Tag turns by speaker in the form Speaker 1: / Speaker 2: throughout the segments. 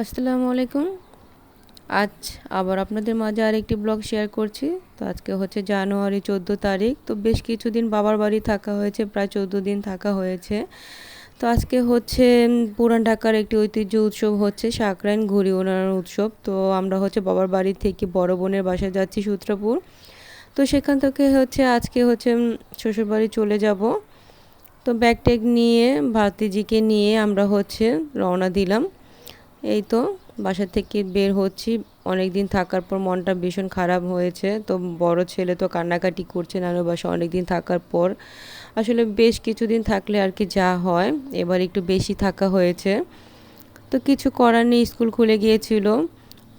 Speaker 1: আসসালামু আলাইকুম। আজ আবার আপনাদের মাঝে আরেকটি ব্লগ শেয়ার করছি। তো আজকে হচ্ছে জানুয়ারি 14 তারিখ। তো বেশ কিছুদিন বাবার বাড়ি থাকা হয়েছে, প্রায় 14 দিন থাকা হয়েছে। তো আজকে হচ্ছে পুরান ঢাকার একটি ঐতিহ্য উৎসব হচ্ছে সাকরাইন ঘুড়ি ওড়ানোর উৎসব। তো আমরা হচ্ছে বাবার বাড়ি থেকে বড় বোনের বাসায় যাচ্ছি সূত্রাপুর। তো সেখান থেকে হচ্ছে আজকে হচ্ছে শ্বশুরবাড়ি চলে যাব। তো ব্যাগ ট্যাগ নিয়ে ভাতিজিকে নিয়ে আমরা হচ্ছে রওনা দিলাম। এই তো বাসা থেকে বের হচ্ছি। অনেক দিন থাকার পর মনটা ভীষণ খারাপ হয়েছে। তো বড় ছেলে তো কান্নাকাটি করছে নানুর বাসায় অনেক দিন থাকার পর। আসলে বেশ কিছুদিন থাকলে আর কি যা হয়, এবার একটু বেশি থাকা হয়েছে। তো কিছু করার নেই, স্কুল খুলে গিয়েছিল।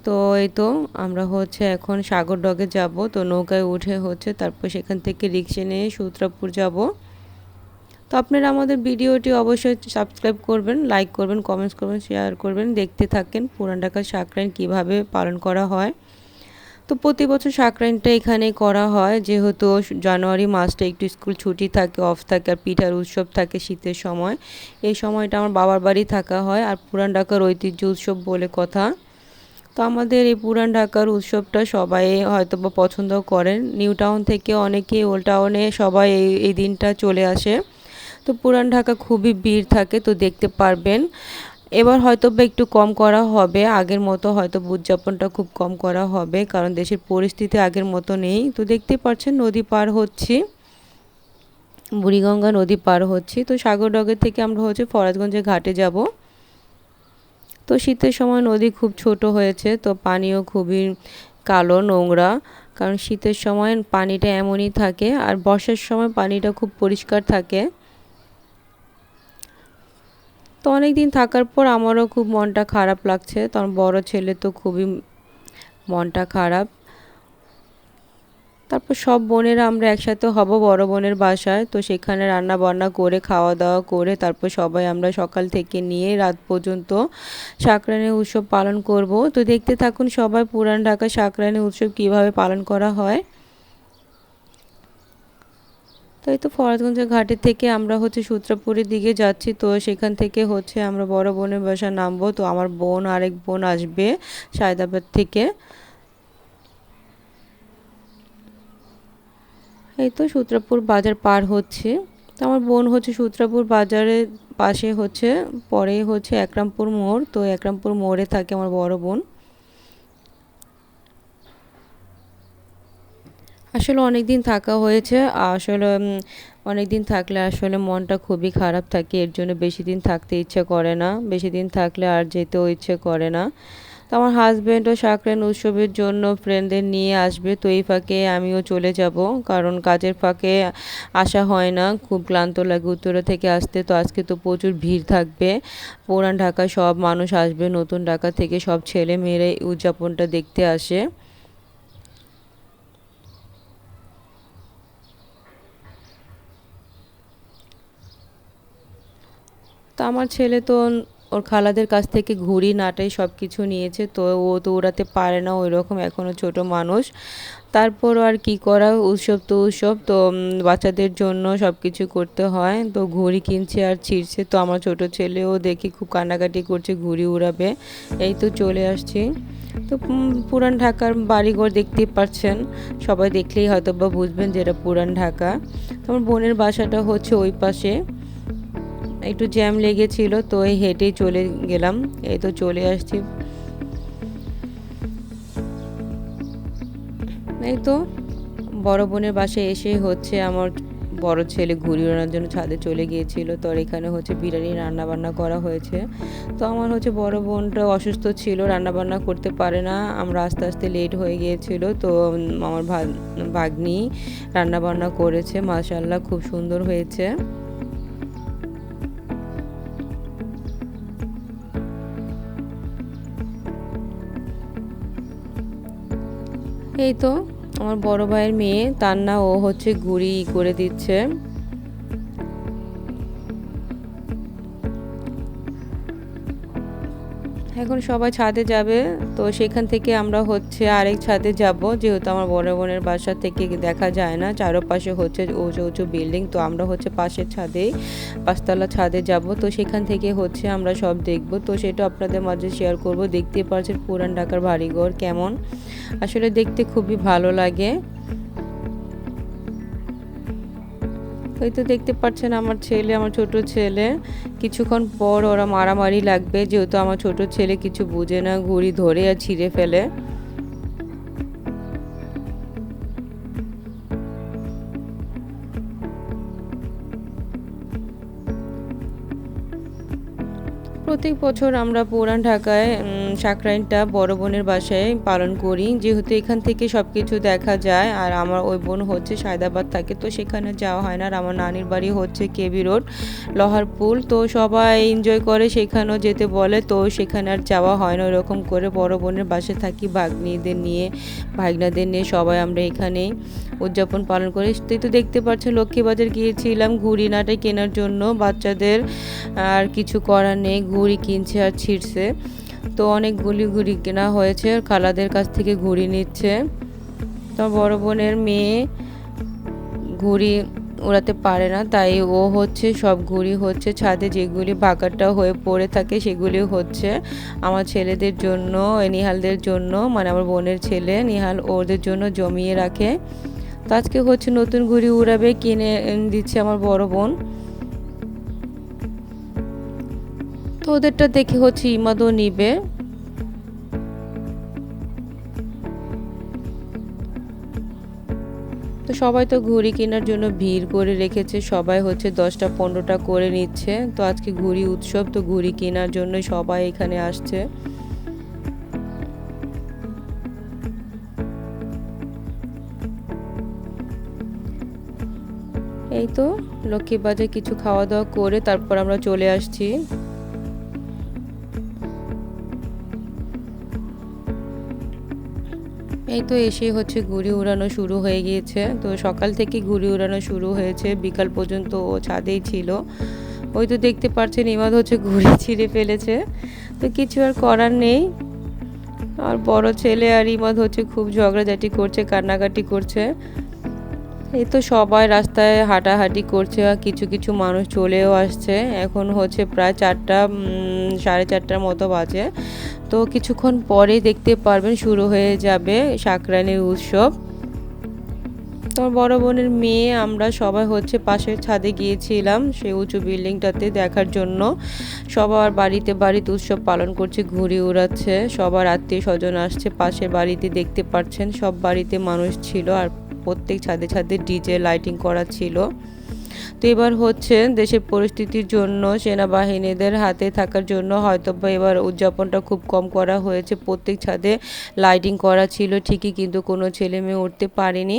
Speaker 1: তো এই তো আমরা হচ্ছে এখন সাগরডগে যাব। তো নৌকায় উঠে হচ্ছে তারপর সেখান থেকে রিক্সা নিয়ে সূত্রাপুর যাব। তো আপনারা আমাদের ভিডিওটি অবশ্যই সাবস্ক্রাইব করবেন, লাইক করবেন, কমেন্টস করবেন, শেয়ার করবেন। দেখতে থাকেন পুরান ঢাকার সাকরাইন কীভাবে পালন করা হয়। তো প্রতি বছর সাকরাইনটা এখানেই করা হয়, যেহেতু জানুয়ারি মাসটা একটু স্কুল ছুটি থাকে, অফ থাকে, আর পিঠার উৎসব থাকে শীতের সময়। এই সময়টা আমার বাবার বাড়ি থাকা হয়, আর পুরান ঢাকার ঐতিহ্য উৎসব বলে কথা। তো আমাদের এই পুরান ঢাকার উৎসবটা সবাই হয়তো বা পছন্দ করেন। নিউ টাউন থেকে অনেকে ওল্ড টাউনে সবাই এই দিনটা চলে আসে। তো পুরান ঢাকা খুবই ভিড় থাকে, তো দেখতে পারবেন। এবার হয়তো বা একটু কম করা হবে, আগের মতো হয়তো উদযাপনটা খুব কম করা হবে, কারণ দেশের পরিস্থিতি আগের মতো নেই। তো দেখতে পাচ্ছেন নদী পার হচ্ছি, বুড়িগঙ্গা নদী পার হচ্ছি। তো সাগরডগের থেকে আমরা হচ্ছে ফরাজগঞ্জের ঘাটে যাব। তো শীতের সময় নদী খুব ছোট হয়েছে, তো পানিও খুবই কালো নোংরা, কারণ শীতের সময় পানিটা এমনই থাকে, আর বর্ষার সময় পানিটা খুব পরিষ্কার থাকে। তো অনেক দিন থাকার পর আমারও খুব মনটা খারাপ লাগছে, তখন বড় ছেলে তো খুবই মনটা খারাপ। তারপর সব বোনেরা আমরা একসাথে হব বড় বোনের বাসায়। তো সেখানে রান্না বান্না করে খাওয়া দাওয়া করে তারপর সবাই আমরা সকাল থেকে নিয়ে রাত পর্যন্ত সাকরাইনি উৎসব পালন করব। তো দেখতে থাকুন সবাই পুরান ঢাকা সাকরাইনি উৎসব কিভাবে পালন করা হয়। তো এই তো ফরাজগঞ্জের ঘাটের থেকে আমরা হচ্ছে সূত্রাপুরের দিকে যাচ্ছি। তো সেখান থেকে হচ্ছে আমরা বড় বোনের বাসায় নামবো। তো আমার বোন আরেক বোন আসবে সায়দাবাদ থেকে। এই তো সূত্রাপুর বাজার পার হচ্ছে। তো আমার বোন হচ্ছে সূত্রাপুর বাজারের পাশে হচ্ছে, পরে হচ্ছে একরামপুর মোড়। তো একরামপুর মোড়ে থাকে আমার বড় বোন। আসলে অনেক দিন থাকা হয়েছে। আসলে অনেক দিন থাকলে আসলে মনটা খুবই খারাপ থাকে, এর জন্য বেশি দিন থাকতে ইচ্ছে করে না। বেশি দিন থাকলে আর যেতেও ইচ্ছে করে না। তো আমার হাজব্যান্ডও সাকরাইন উৎসবের জন্য ফ্রেন্ডদের নিয়ে আসবে। তো এই ফাঁকে আমিও চলে যাব, কারণ কাজের ফাঁকে আসা হয় না, খুব ক্লান্ত লাগে উত্তরা থেকে আসতে। তো আজকে তো প্রচুর ভিড় থাকবে, পুরান ঢাকায় সব মানুষ আসবে, নতুন ঢাকা থেকে সব ছেলে মেয়েরা উদযাপনটা দেখতে আসে। তো আমার ছেলে তো ওর খালাদের কাছ থেকে ঘুড়ি নাটাই সব কিছু নিয়েছে। তো ও তো উড়াতে পারে না ওই রকম, এখনও ছোট মানুষ। তারপরও আর কি করা, উৎসব তো উৎসব, তো বাচ্চাদের জন্য সব কিছু করতে হয়। তো ঘুড়ি কিনছে আর ছিঁড়ছে। তো আমার ছোট ছেলেও দেখি খুব কান্নাকাটি করছে, ঘুড়ি উড়াবে। এই তো চলে আসছি। তো পুরান ঢাকার বাড়িঘর দেখতেই পাচ্ছেন, সবাই দেখলেই হয়তো বা বুঝবেন যে এটা পুরান ঢাকা। তো আমার বোনের বাসাটা হচ্ছে ওই পাশে, একটু জ্যাম লেগেছিল, তো এই হেঁটেই চলে গেলাম। এই তো চলে আসছি। এই তো বড় বোনের বাসায় এসে হচ্ছে আমার বড় ছেলে ঘুড়ি ওড়ানোর জন্য ছাদে চলে গিয়েছিল। তো আর এখানে হচ্ছে বিরিয়ানি রান্না বান্না করা হয়েছে। তো আমার হচ্ছে বড় বোনটা অসুস্থ ছিল, রান্না বান্না করতে পারে না, আমরা আস্তে আস্তে লেট হয়ে গিয়েছিল। তো আমার ভাগ্নি রান্না বান্না করেছে, মাশাআল্লাহ খুব সুন্দর হয়েছে। এই তো আমার বড় ভাইয়ের মেয়ে তান্না, ও হচ্ছে ঘুড়ি করে দিচ্ছে। এখন সবাই ছাদে যাবে, তো সেখান থেকে আমরা হচ্ছে আরেক ছাদে যাব, যেহেতু আমার বড় বোনের বাসা থেকে দেখা যায় না, চারপাশে হচ্ছে উঁচু উঁচু বিল্ডিং। তো আমরা হচ্ছে পাশের ছাদেই 5তলা ছাদে যাব, তো সেখান থেকে হচ্ছে আমরা সব দেখব। তো সেটা আপনাদের মাঝে শেয়ার করব। দেখতেই পাচ্ছেন পুরান ঢাকার বাড়িঘর কেমন, আসলে দেখতে খুবই ভালো লাগে। ওই তো দেখতে পাচ্ছেন আমার ছোট ছেলে, কিছুক্ষণ পর ওরা মারামারি লাগবে, যেহেতু আমার ছোট ছেলে কিছু বুঝে না, ঘুড়ি ধরে আর ছিঁড়ে ফেলে। প্রত্যেক বছর আমরা পুরান ঢাকায় সংক্রান্তিটা বড় বোনের বাসায় পালন করি, যেহেতু এখান থেকে সব কিছু দেখা যায়। আর আমার ওই বোন হচ্ছে সায়দাবাদ থাকে, তো সেখানে যাওয়া হয় না। আর আমার নানির বাড়ি হচ্ছে কেবি রোড লোহারপুল, তো সবাই এনজয় করে, সেখানেও যেতে বলে, তো সেখানে আর যাওয়া হয় না। ওরকম করে বড় বোনের বাসায় থাকি ভাগ্নিদের নিয়ে, ভাগনাদের নিয়ে সবাই আমরা এখানেই উদযাপন পালন করি। তো দেখতে পাচ্ছেন লক্ষ্মীবাজার গিয়েছিলাম ঘুড়ি নাটে কেনার জন্য বাচ্চাদের, আর কিছু করার নেই, ঘুড়ি কিনছে আর ছিঁড়ছে। তো অনেকগুলি ঘুড়ি কেনা হয়েছে, খালাদের কাছ থেকে ঘুড়ি নিচ্ছে। তো বড় বোনের মেয়ে ঘুড়ি উড়াতে পারে না, তাই ও হচ্ছে সব ঘুড়ি হচ্ছে ছাদে যেগুলি ভাগাটা হয়ে পড়ে থাকে সেগুলি হচ্ছে আমার ছেলেদের জন্য, নিহালদের জন্য, মানে আমার বোনের ছেলে নিহাল ওদের জন্য জমিয়ে রাখে। তো আজকে হচ্ছে নতুন ঘুড়ি উড়াবে, কিনে দিচ্ছে আমার বড় বোন। তো ওদেরটা দেখে হচ্ছে ইমাদও নিবে। তো সবাই তো ঘুড়ি কেনার জন্য ভিড় করে রেখেছে, সবাই হচ্ছে 10টা 15টা করে নিচ্ছে। তো আজকে ঘুড়ি উৎসব, তো ঘুড়ি কেনার জন্য সবাই এখানে আসছে। এই তো লক্ষ্মীবাজার কিছু খাওয়া দাওয়া করে তারপর আমরা চলে আসছি। এই তো এসে হচ্ছে ঘুড়ি উড়ানো শুরু হয়ে গিয়েছে। তো সকাল থেকে ঘুড়ি উড়ানো শুরু হয়েছে, বিকাল পর্যন্ত ও ছাদেই ছিল। ওই তো দেখতে পাচ্ছেন ইমাদ হচ্ছে ঘুড়ি ছিঁড়ে ফেলেছে, তো কিছু আর করার নেই। আর বড় ছেলে আর ইমাদ হচ্ছে খুব ঝগড়াঝাটি করছে, কান্নাকাটি করছে। এই তো সবাই রাস্তায় হাঁটাহাঁটি করছে, আর কিছু কিছু মানুষ চলেও আসছে। এখন হচ্ছে প্রায় 4টা 4:30টার মতো বাজে। তো কিছুক্ষণ পরেই দেখতে পারবেন শুরু হয়ে যাবে সংক্রান্তির উৎসব। তো বড় বোনের মেয়ে আমরা সবাই হচ্ছে পাশের ছাদে গিয়েছিলাম সেই উঁচু বিল্ডিংটাতে দেখার জন্য। সবার বাড়িতে বাড়িতে উৎসব পালন করছে, ঘুড়ি উড়াচ্ছে, সবার আত্মীয় স্বজন আসছে পাশের বাড়িতে, দেখতে পাচ্ছেন সব বাড়িতে মানুষ ছিল, আর প্রত্যেক ছাদে ছাদে ডিজে লাইটিং করা ছিল। তো এবার হচ্ছে দেশের পরিস্থিতির জন্য সেনাবাহিনীদের হাতে থাকার জন্য হয়তো বা এবার উদযাপনটা খুব কম করা হয়েছে। প্রত্যেক ছাদে লাইটিং করা ছিল ঠিকই, কিন্তু কোনো ছেলে মেয়ে উঠতে পারেনি।